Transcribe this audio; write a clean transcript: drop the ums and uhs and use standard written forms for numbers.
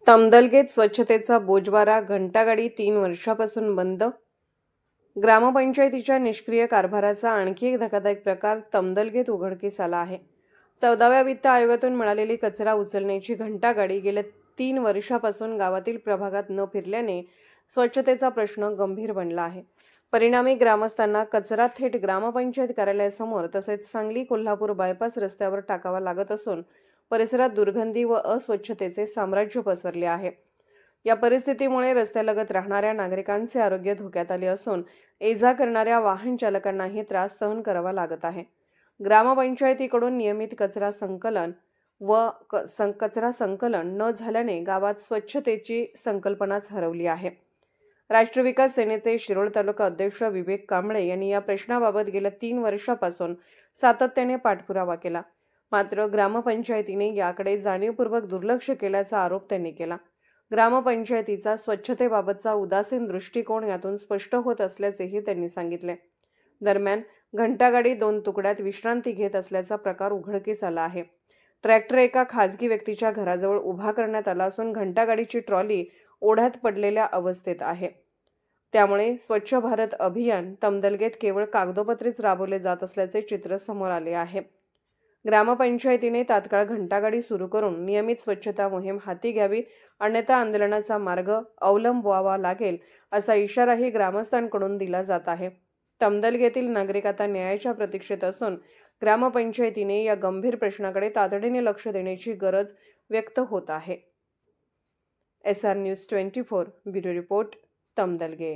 तमदलगेत स्वच्छतेचा बोजवारा, घंटागाडी 3 वर्षापासून बंद. ग्रामपंचायतीच्या निष्क्रिय कारभाराचा आणखी एक धक्कादायक प्रकार तमदलगेत उघडकीस आला आहे. 14व्या वित्त आयोगातून मिळालेली कचरा उचलण्याची घंटागाडी गेल्या 3 वर्षापासून गावातील प्रभागात न फिरल्याने स्वच्छतेचा प्रश्न गंभीर बनला आहे. परिणामी ग्रामस्थांना कचरा थेट ग्रामपंचायत कार्यालयासमोर तसेच सांगली-कोल्हापूर बायपास रस्त्यावर टाकावा लागत असून परिसरात दुर्गंधी व अस्वच्छतेचे साम्राज्य पसरले आहे. या परिस्थितीमुळे रस्त्यालगत राहणाऱ्या नागरिकांचे आरोग्य धोक्यात आले असून ये-जा करणाऱ्या वाहन चालकांनाही त्रास सहन करावा लागत आहे. ग्रामपंचायतीकडून नियमित कचरा संकलन न झाल्याने गावात स्वच्छतेची संकल्पनाच हरवली आहे. राष्ट्रविकास सेनेचे शिरोळ तालुका अध्यक्ष विवेक कांबळे यांनी या प्रश्नाबाबत गेल्या 3 वर्षापासून सातत्याने पाठपुरावा केला. मात्र ग्रामपंचायतीने याकडे जाणीवपूर्वक दुर्लक्ष केल्याचा आरोप त्यांनी केला. ग्रामपंचायतीचा स्वच्छतेबाबतचा उदासीन दृष्टिकोन यातून स्पष्ट होत असल्याचेही त्यांनी सांगितले. दरम्यान घंटागाडी 2 तुकड्यात विश्रांती घेत असल्याचा प्रकार उघडकीस आला आहे. ट्रॅक्टर एका खाजगी व्यक्तीच्या घराजवळ उभा करण्यात आला असून घंटागाडीची ट्रॉली ओढ्यात पडलेल्या अवस्थेत आहे. त्यामुळे स्वच्छ भारत अभियान तमदलगेत केवळ कागदोपत्रीच राबवले जात असल्याचे चित्र समोर आले आहे. ग्रामपंचायतीने तात्काळ घंटागाडी सुरू करून नियमित स्वच्छता मोहीम हाती घ्यावी, अन्यथा आंदोलनाचा मार्ग अवलंबवावा लागेल असा इशाराही ग्रामस्थांकडून दिला जात आहे. तमदलगेतील नागरिक आता न्यायाच्या प्रतीक्षेत असून ग्रामपंचायतीने या गंभीर प्रश्नाकडे तातडीने लक्ष देण्याची गरज व्यक्त होत आहे. SR News 24 bureau report, Tamadalge.